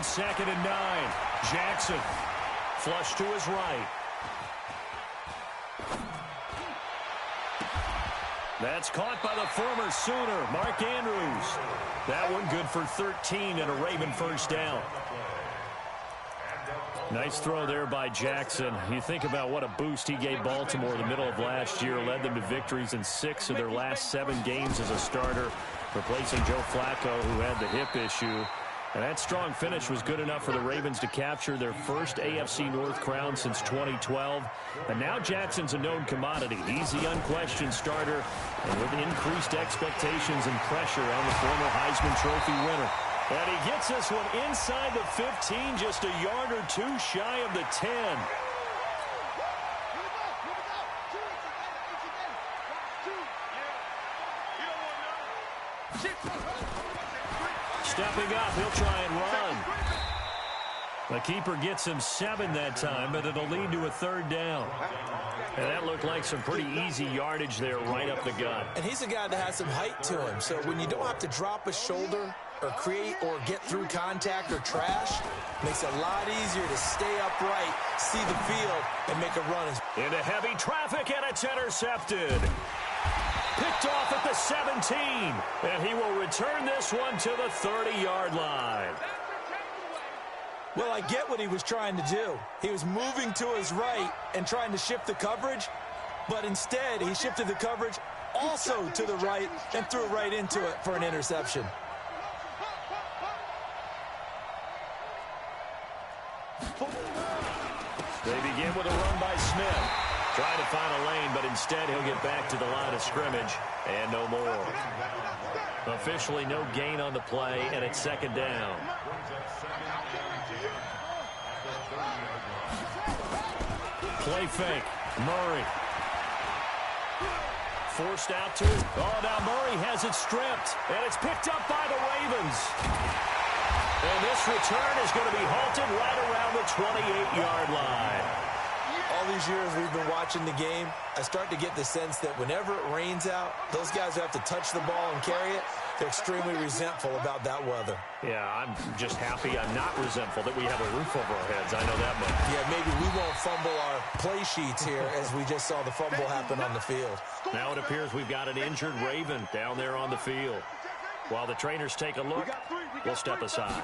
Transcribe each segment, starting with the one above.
2nd and 9. Jackson flush to his right. That's caught by the former Sooner, Mark Andrews. That one good for 13 and a Raven first down. Nice throw there by Jackson. You think about what a boost he gave Baltimore in the middle of last year, led them to victories in 6 of their last 7 games as a starter, replacing Joe Flacco, who had the hip issue. And that strong finish was good enough for the Ravens to capture their first AFC North crown since 2012. And now Jackson's a known commodity. He's the unquestioned starter, and with increased expectations and pressure on the former Heisman Trophy winner. And he gets this one inside the 15, just a yard or two shy of the 10. Stepping up, he'll try and run. The keeper gets him 7 that time, but it'll lead to a 3rd down. And that looked like some pretty easy yardage there right up the gut. And he's a guy that has some height to him, so when you don't have to drop a shoulder or create or get through contact or trash, makes it a lot easier to stay upright, see the field, and make a run. Into heavy traffic, and it's intercepted. Picked off at the 17, and he will return this one to the 30-yard line. Well, I get what he was trying to do. He was moving to his right and trying to shift the coverage, but instead he shifted the coverage also to the right and threw right into it for an interception. They begin with a run by Smith. Trying to find a lane, but instead he'll get back to the line of scrimmage, and no more. Officially no gain on the play, and it's 2nd down. Play fake. Murray. Forced out to it. Oh, now Murray has it stripped, and it's picked up by the Ravens. And this return is going to be halted right around the 28-yard line. All these years we've been watching the game, I start to get the sense that whenever it rains out, those guys who have to touch the ball and carry it, they're extremely resentful about that weather. Yeah, I'm just happy I'm not resentful that we have a roof over our heads. I know that much. Yeah, maybe we won't fumble our play sheets here as we just saw the fumble happen on the field. Now it appears we've got an injured Raven down there on the field. While the trainers take a look, we'll step aside.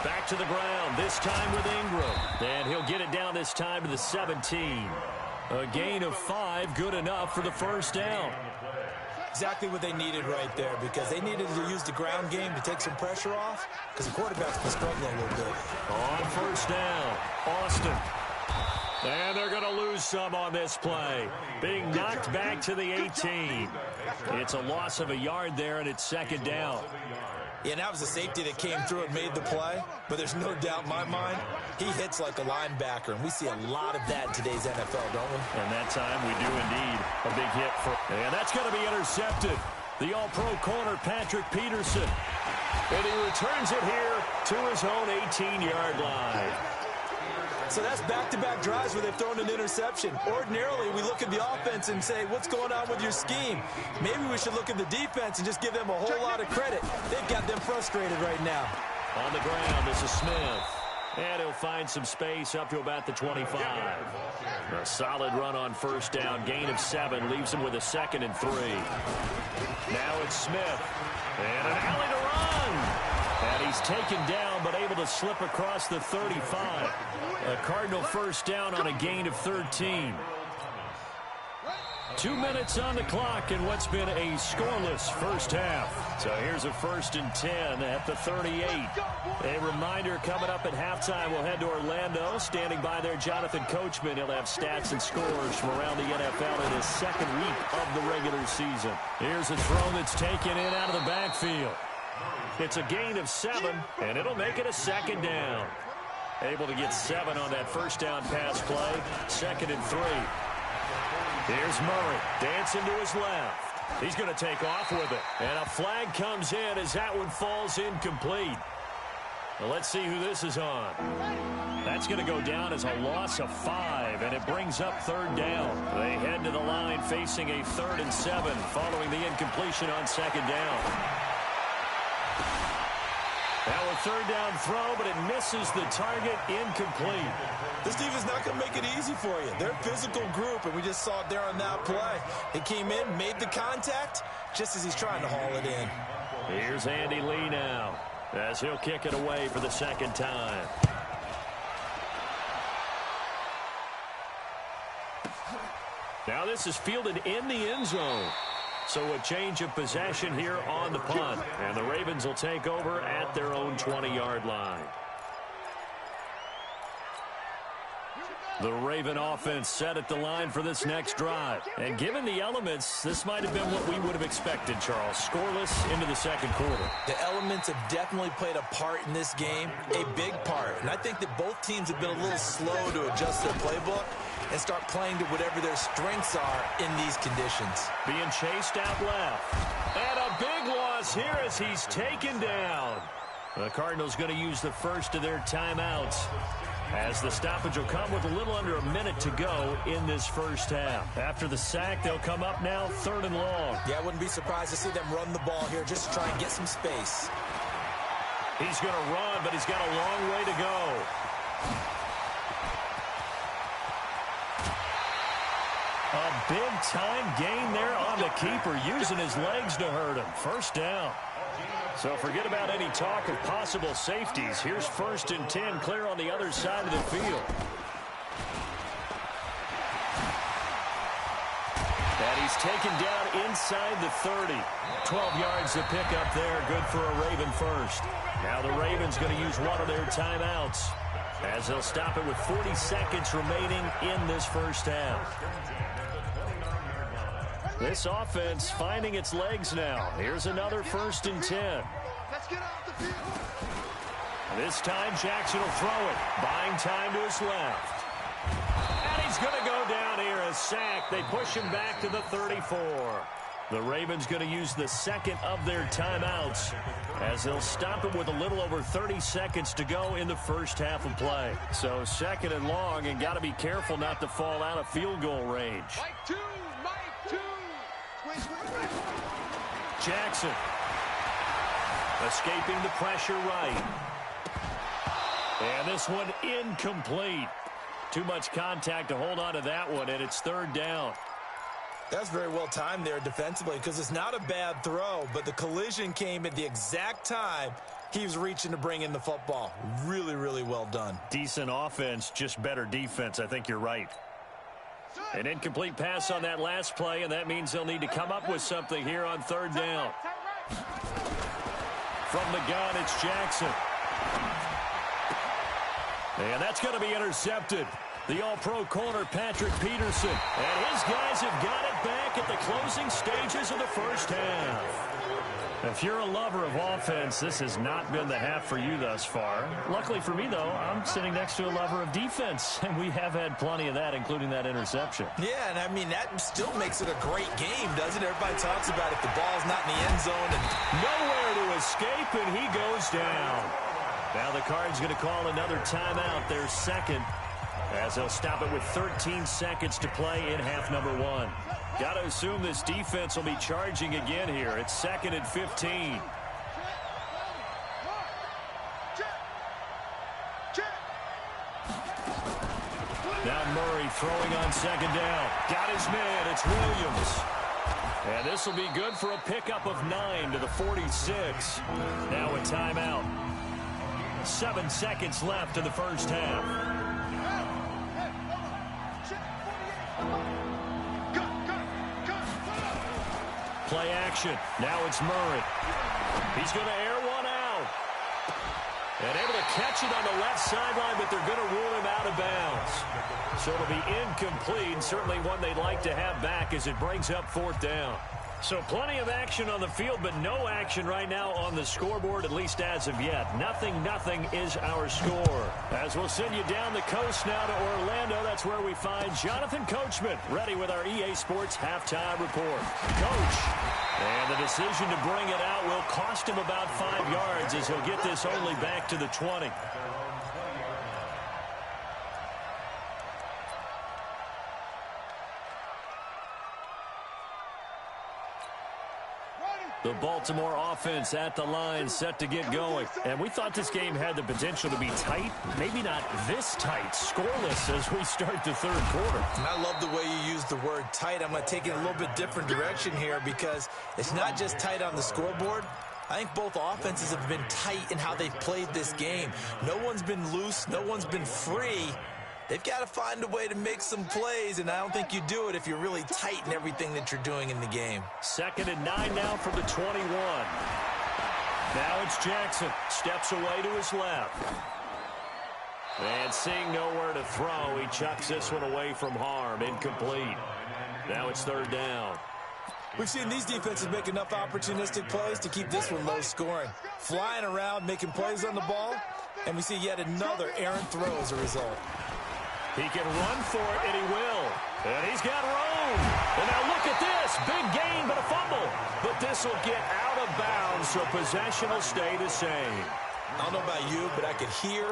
Back to the ground, this time with Ingram. And he'll get it down this time to the 17. A gain of 5, good enough for the first down. Exactly what they needed right there, because they needed to use the ground game to take some pressure off, because the quarterback's been struggling a little bit. On first down, Austin. And they're going to lose some on this play. Being knocked back to the 18. It's a loss of a yard there, and it's 2nd down. Yeah, and that was a safety that came through and made the play, but there's no doubt in my mind, he hits like a linebacker, and we see a lot of that in today's NFL, don't we? And that time we do indeed. A big hit for, and that's going to be intercepted. The all-pro corner, Patrick Peterson. And he returns it here to his own 18-yard line. So that's back-to-back drives where they've thrown an interception. Ordinarily, we look at the offense and say, what's going on with your scheme? Maybe we should look at the defense and just give them a whole lot of credit. They've got them frustrated right now. On the ground, this is Smith. And he'll find some space up to about the 25. A solid run on first down. Gain of 7 leaves him with a 2nd and 3. Now it's Smith. And an alley to run. And he's taken down, but able to slip across the 35. A Cardinal first down on a gain of 13. 2 minutes on the clock in what's been a scoreless first half. So here's a 1st and 10 at the 38. A reminder coming up at halftime, we'll head to Orlando. Standing by there, Jonathan Coachman. He'll have stats and scores from around the NFL in his 2nd week of the regular season. Here's a throw that's taken in out of the backfield. It's a gain of 7, and it'll make it a 2nd down. Able to get 7 on that first down pass play. 2nd and 3. Here's Murray dancing to his left. He's going to take off with it. And a flag comes in as that one falls incomplete. Well, let's see who this is on. That's going to go down as a loss of 5, and it brings up 3rd down. They head to the line facing a 3rd and 7 following the incompletion on 2nd down. That will third down throw, but it misses the target, incomplete. This defense is not going to make it easy for you. They're a physical group, and we just saw it there on that play. He came in, made the contact, just as he's trying to haul it in. Here's Andy Lee now, as he'll kick it away for the second time. Now this is fielded in the end zone. So a change of possession here on the punt. And the Ravens will take over at their own 20-yard line. The Raven offense set at the line for this next drive. And given the elements, this might have been what we would have expected, Charles. Scoreless into the second quarter. The elements have definitely played a part in this game, a big part. And I think that both teams have been a little slow to adjust their playbook and start playing to whatever their strengths are in these conditions. Being chased out left. And a big loss here as he's taken down. The Cardinals going to use the first of their timeouts, as the stoppage will come with a little under a minute to go in this first half. After the sack, they'll come up now 3rd and long. Yeah, I wouldn't be surprised to see them run the ball here just to try and get some space. He's going to run, but he's got a long way to go. A big-time gain there on the keeper, using his legs to hurt him. First down. So forget about any talk of possible safeties. Here's 1st and 10, clear on the other side of the field. And he's taken down inside the 30. 12 yards to pick up there, good for a Raven first. Now the Ravens going to use one of their timeouts, as they'll stop it with 40 seconds remaining in this first half. This offense finding its legs now. Here's another 1st and 10. Let's get off the field. This time Jackson will throw it. Buying time to his left. And he's going to go down here, a sack. They push him back to the 34. The Ravens going to use the second of their timeouts, as they'll stop it with a little over 30 seconds to go in the first half of play. So 2nd and long, and got to be careful not to fall out of field goal range. Mike two. Jackson escaping the pressure right. And this one incomplete. Too much contact to hold on to that one, and it's 3rd down. That's very well timed there defensively, because it's not a bad throw, but the collision came at the exact time he was reaching to bring in the football. Really, really well done. Decent offense, just better defense. I think you're right. An incomplete pass on that last play, and that means they'll need to come up with something here on 3rd down. From the gun, it's Jackson. And that's going to be intercepted. The all-pro corner, Patrick Peterson. And his guys have got it back at the closing stages of the first half. If you're a lover of offense, this has not been the half for you thus far. Luckily for me, though, I'm sitting next to a lover of defense, and we have had plenty of that, including that interception. Yeah, and I mean, that still makes it a great game, doesn't it? Everybody talks about if the ball's not in the end zone. And nowhere to escape, and he goes down. Now the Cards going to call another timeout, their second, as they'll stop it with 13 seconds to play in half number 1. Got to assume this defense will be charging again here. It's 2nd and 15. Now Murray throwing on 2nd down. Got his man. It's Williams. And this will be good for a pickup of 9 to the 46. Now a timeout. 7 seconds left in the first half. Play action. Now it's Murray. He's going to air one out. And able to catch it on the left sideline, but they're going to rule him out of bounds. So it'll be incomplete, certainly one they'd like to have back as it brings up 4th down. So plenty of action on the field, but no action right now on the scoreboard, at least as of yet. Nothing is our score. As we'll send you down the coast now to Orlando, that's where we find Jonathan Coachman, ready with our EA Sports halftime report. Coach, and the decision to bring it out will cost him about 5 yards, as he'll get this only back to the 20. The Baltimore offense at the line, set to get going. And we thought this game had the potential to be tight. Maybe not this tight, scoreless as we start the third quarter. And I love the way you use the word tight. I'm going to take it in a little bit different direction here because it's not just tight on the scoreboard. I think both offenses have been tight in how they've played this game. No one's been loose. No one's been free. They've got to find a way to make some plays, and I don't think you do it if you're really tight in everything that you're doing in the game. 2nd and 9 now from the 21. Now it's Jackson. Steps away to his left. And seeing nowhere to throw, he chucks this one away from harm. Incomplete. Now it's 3rd down. We've seen these defenses make enough opportunistic plays to keep this one low scoring. Flying around, making plays on the ball, and we see yet another errant throw as a result. He can run for it, and he will. And he's got room. And now look at this. Big gain, but a fumble. But this will get out of bounds, so possession will stay the same. I don't know about you, but I could hear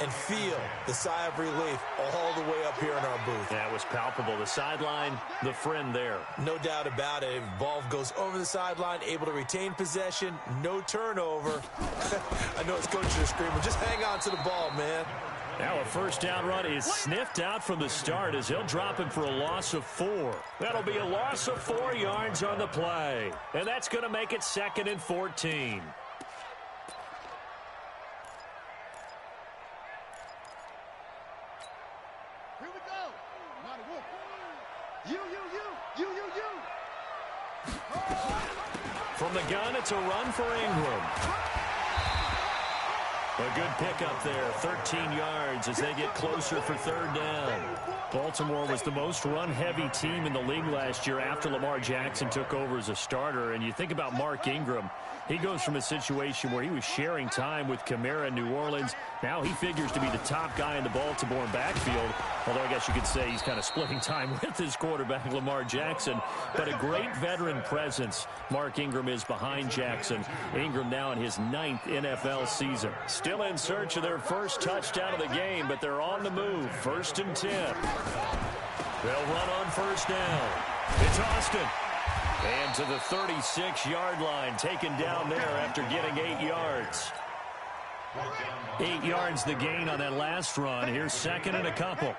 and feel the sigh of relief all the way up here in our booth. That was palpable. The sideline, the friend there. No doubt about it. Ball goes over the sideline, able to retain possession, no turnover. I know his coaches are screaming, just hang on to the ball, man. Now a 1st down run is sniffed out from the start as he'll drop him for a loss of 4. That'll be a loss of 4 yards on the play. And that's going to make it 2nd and 14. Here we go. You. From the gun, it's a run for Ingram. A good pickup there, 13 yards as they get closer for 3rd down. Baltimore was the most run-heavy team in the league last year after Lamar Jackson took over as a starter. And you think about Mark Ingram, he goes from a situation where he was sharing time with Kamara in New Orleans. Now he figures to be the top guy in the Baltimore backfield, although I guess you could say he's kind of splitting time with his quarterback, Lamar Jackson. But a great veteran presence. Mark Ingram is behind Jackson. Ingram now in his 9th NFL season. Still in search of their first touchdown of the game, but they're on the move. 1st and 10. They'll run on 1st down. It's Austin. And to the 36-yard line, taken down there after getting 8 yards. 8 yards the gain on that last run. Here's 2nd and a couple.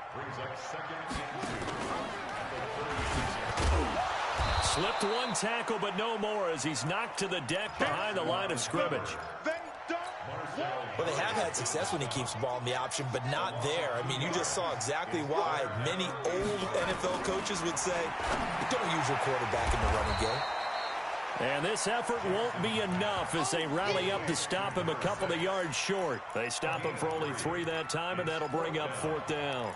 Slipped one tackle, but no more as he's knocked to the deck behind the line of scrimmage. Well, they have had success when he keeps the ball in the option, but not there. I mean, you just saw exactly why many old NFL coaches would say, don't use your quarterback in the running game. And this effort won't be enough as they rally up to stop him a couple of yards short. They stop him for only 3 that time, and that'll bring up 4th down.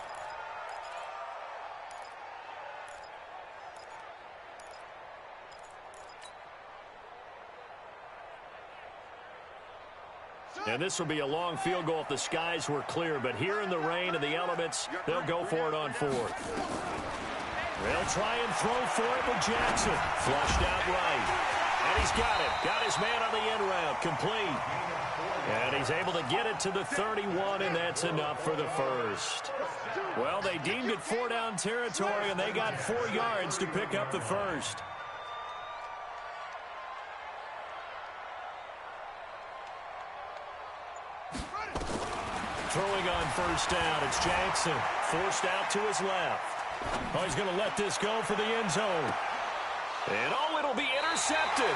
And this will be a long field goal if the skies were clear. But here in the rain and the elements, they'll go for it on 4th. They'll try and throw for it with Jackson. Flushed out right. And he's got it. Got his man on the end route. Complete. And he's able to get it to the 31, and that's enough for the first. Well, they deemed it 4-down territory, and they got 4 yards to pick up the first. Throwing on 1st down, it's Jackson. Forced out to his left. Oh, he's going to let this go for the end zone. And oh, it'll be intercepted.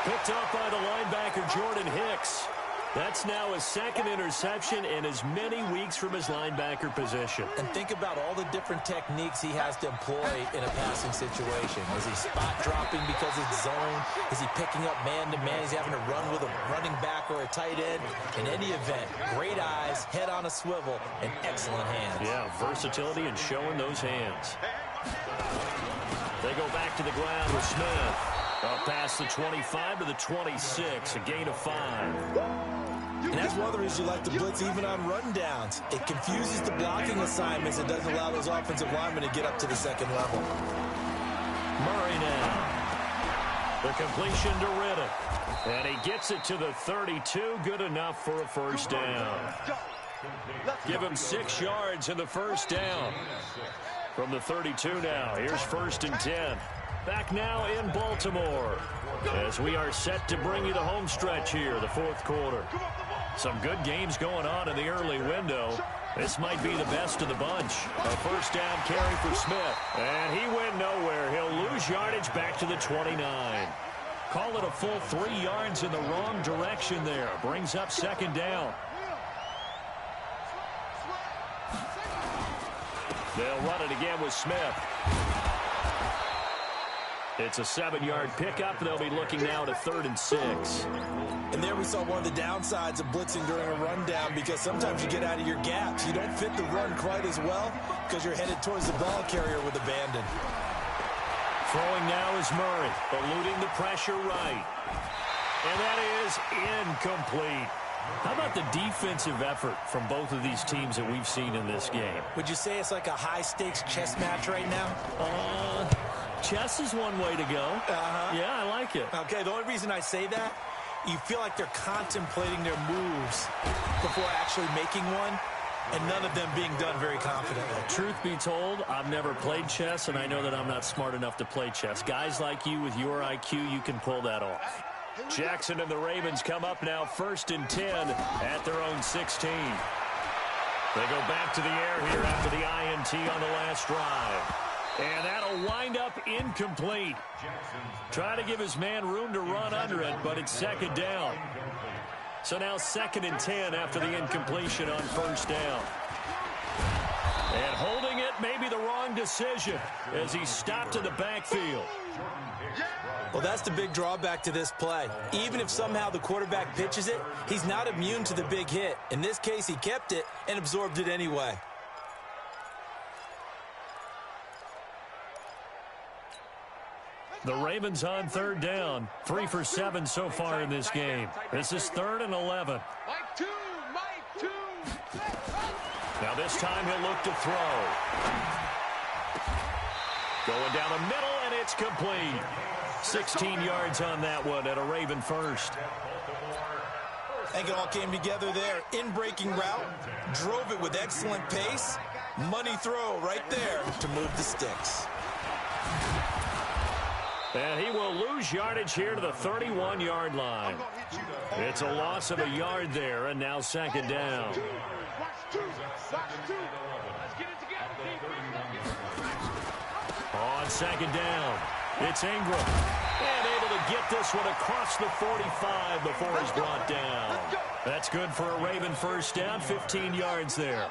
Picked up by the linebacker, Jordan Hicks. That's now his 2nd interception in as many weeks from his linebacker position. And think about all the different techniques he has to employ in a passing situation. Is he spot dropping because it's zone? Is he picking up man-to-man? Is he having to run with a running back or a tight end? In any event, great eyes, head on a swivel, and excellent hands. Yeah, versatility and showing those hands. They go back to the ground with Smith. Up past the 25 to the 26, a gain of 5. And that's one of the reasons you like to blitz even on run downs. It confuses the blocking assignments. It doesn't allow those offensive linemen to get up to the 2nd level. Murray now. The completion to Riddick. And he gets it to the 32. Good enough for a 1st down. Give him 6 yards in the 1st down. From the 32 now. Here's 1st and 10. Back now in Baltimore as we are set to bring you the home stretch here, the fourth quarter. Some good games going on in the early window. This might be the best of the bunch. A first down carry for Smith. And he went nowhere. He'll lose yardage back to the 29. Call it a full 3 yards in the wrong direction there. Brings up second down. They'll run it again with Smith. It's a 7-yard pickup. They'll be looking now to 3rd and 6. And there we saw one of the downsides of blitzing during a rundown, because sometimes you get out of your gaps. You don't fit the run quite as well because you're headed towards the ball carrier with abandon. Throwing now is Murray, eluding the pressure right. And that is incomplete. How about the defensive effort from both of these teams that we've seen in this game? Would you say it's like a high-stakes chess match right now? Chess is one way to go. Yeah, I like it. Okay, the only reason I say that, you feel like they're contemplating their moves before actually making one, and none of them being done very confidently. Truth be told, I've never played chess, and I know that I'm not smart enough to play chess. Guys like you with your IQ, you can pull that off. Jackson and the Ravens come up now 1st and 10 at their own 16. They go back to the air here after the INT on the last drive. And that'll wind up incomplete. Trying to give his man room to run under it, but it's second down. So now 2nd and 10 after the incompletion on first down. And holding it may be the wrong decision as he stopped in the backfield. Well, that's the big drawback to this play. Even if somehow the quarterback pitches it, he's not immune to the big hit. In this case, he kept it and absorbed it anyway. The Ravens on 3rd down. 3 for 7 so far in this game. This is 3rd and 11. Now this time he'll look to throw. Going down the middle, and it's complete. 16 yards on that one at a Raven first. I think it all came together there. In-breaking route, drove it with excellent pace. Money throw right there to move the sticks. And he will lose yardage here to the 31-yard line. It's a loss of a yard there, and now 2nd down. On 2nd down, it's Ingram. And able to get this one across the 45 before he's brought down. That's good for a Raven first down, 15 yards there.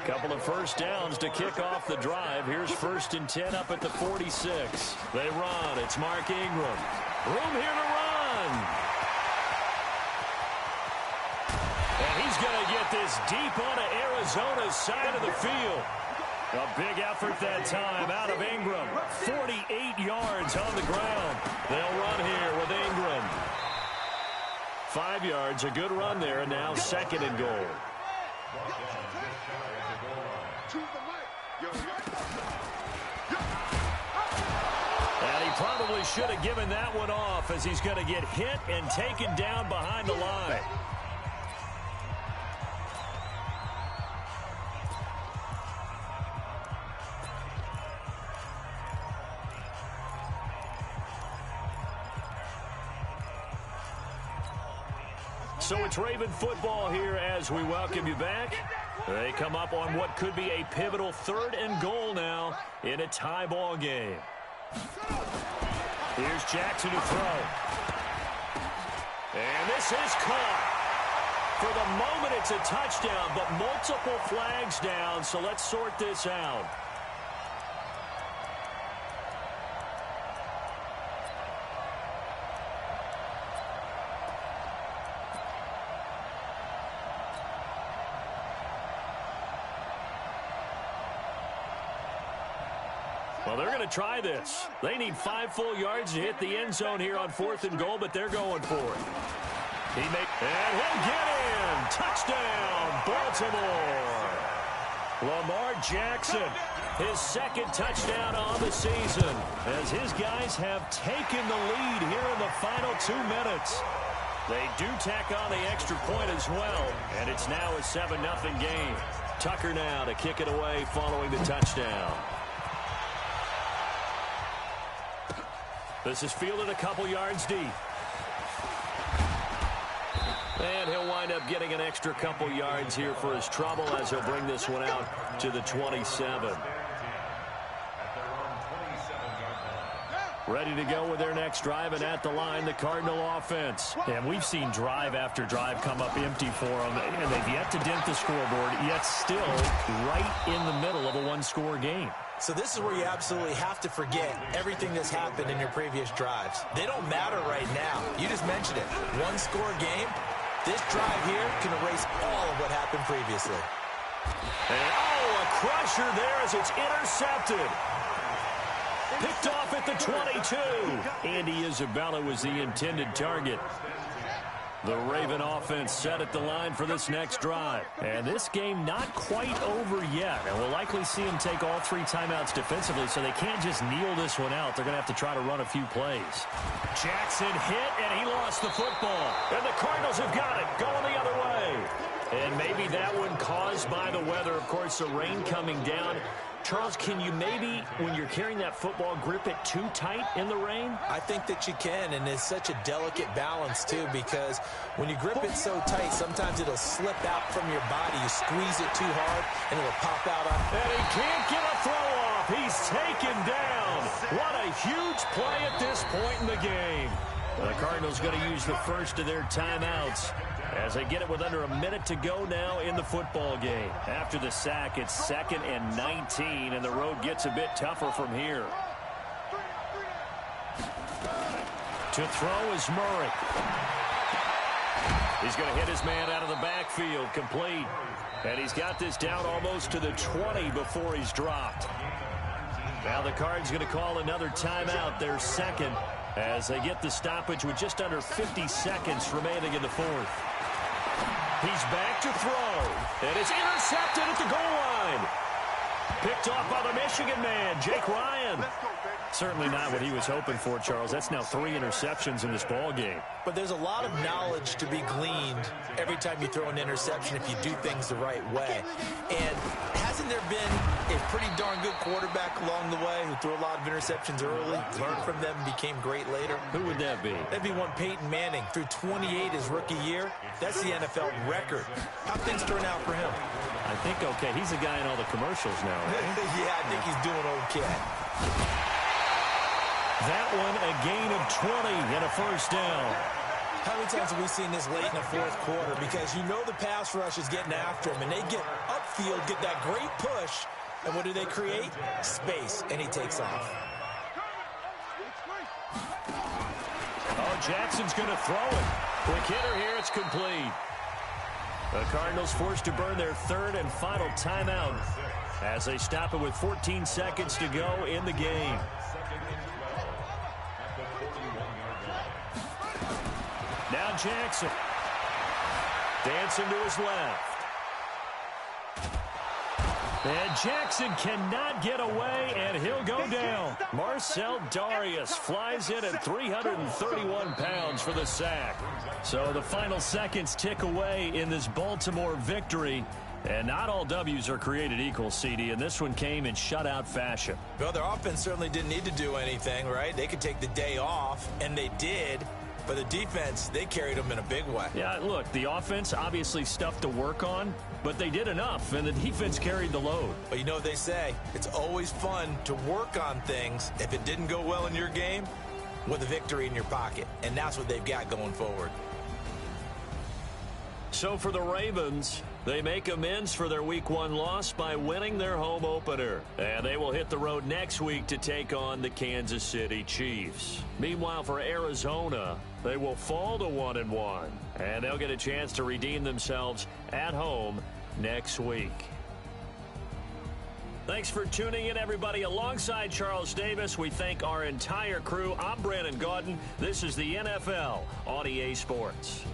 Couple of first downs to kick off the drive. Here's 1st and 10 up at the 46. They run. It's Mark Ingram. Room here to run. And he's going to get this deep onto Arizona's side of the field. A big effort that time out of Ingram. 48 yards on the ground. They'll run here with Ingram. 5 yards, a good run there, and now 2nd and goal. And he probably should have given that one off, as he's going to get hit and taken down behind the line. So it's Raven football here as we welcome you back. They come up on what could be a pivotal 3rd and goal now in a tie ball game. Here's Jackson to throw. And this is caught. For the moment, it's a touchdown, but multiple flags down, so let's sort this out. Well, they're going to try this. They need 5 full yards to hit the end zone here on 4th and goal, but they're going for it. And he'll get in. Touchdown, Baltimore. Lamar Jackson, his 2nd touchdown on the season, as his guys have taken the lead here in the final 2 minutes. They do tack on the extra point as well, and it's now a 7-0 game. Tucker now to kick it away following the touchdown. This is fielded a couple yards deep. And he'll wind up getting an extra couple yards here for his trouble as he'll bring this one out to the 27. Ready to go with their next drive, and at the line, the Cardinal offense. And we've seen drive after drive come up empty for them, and they've yet to dent the scoreboard, yet still right in the middle of a one-score game. So this is where you absolutely have to forget everything that's happened in your previous drives. They don't matter right now. You just mentioned it. One-score game. This drive here can erase all of what happened previously. And, a crusher there as it's intercepted. Picked off at the 22. Andy Isabella was the intended target. The Raven offense set at the line for this next drive. And this game not quite over yet. And we'll likely see them take all 3 timeouts defensively, so they can't just kneel this one out. They're going to have to try to run a few plays. Jackson hit, and he lost the football. And the Cardinals have got it, going the other way. And maybe that one caused by the weather. Of course, the rain coming down. Charles, can you maybe, when you're carrying that football, grip it too tight in the rain? I think that you can, and it's such a delicate balance, too, because when you grip it so tight, sometimes it'll slip out from your body. You squeeze it too hard, and it'll pop out on. And he can't get a throw off. He's taken down. What a huge play at this point in the game. The Cardinals going to use the first of their timeouts as they get it with under a minute to go now in the football game. After the sack, it's 2nd and 19, and the road gets a bit tougher from here. To throw is Murray. He's going to hit his man out of the backfield, complete. And he's got this down almost to the 20 before he's dropped. Now the Cards going to call another timeout, their second, as they get the stoppage with just under 50 seconds remaining in the fourth. He's back to throw, and it's intercepted at the goal line. Picked off by the Michigan man, Jake Ryan. Certainly not what he was hoping for, Charles. That's now 3 interceptions in this ball game. But there's a lot of knowledge to be gleaned every time you throw an interception if you do things the right way. And hasn't there been a pretty darn good quarterback along the way who threw a lot of interceptions early, learned from them, became great later? Who would that be? That'd be one Peyton Manning. Threw 28 his rookie year. That's the NFL record. How'd things turn out for him? I think okay. He's the guy in all the commercials now, right? Yeah, I think he's doing okay. That one a gain of 20 and a first down. How many times have we seen this late in the fourth quarter? Because you know the pass rush is getting after him, and they get upfield, get that great push, and what do they create? Space, and he takes off. Oh, Jackson's going to throw it. Quick hitter here, it's complete. The Cardinals forced to burn their 3rd and final timeout as they stop it with 14 seconds to go in the game. Now Jackson. Dancing to his left. And Jackson cannot get away, and he'll go down. Marcel Darius flies in at 331 pounds for the sack. So the final seconds tick away in this Baltimore victory. And not all W's are created equal, CD, and this one came in shutout fashion. Well, their offense certainly didn't need to do anything, right? They could take the day off, and they did. But the defense, they carried them in a big way. Yeah, look, the offense obviously stuff to work on, but they did enough, and the defense carried the load. But you know what they say, it's always fun to work on things if it didn't go well in your game with a victory in your pocket. And that's what they've got going forward. So for the Ravens, they make amends for their Week 1 loss by winning their home opener. And they will hit the road next week to take on the Kansas City Chiefs. Meanwhile, for Arizona, they will fall to 1-1. And they'll get a chance to redeem themselves at home next week. Thanks for tuning in, everybody. Alongside Charles Davis, we thank our entire crew. I'm Brandon Gaudin. This is the NFL on EA Sports.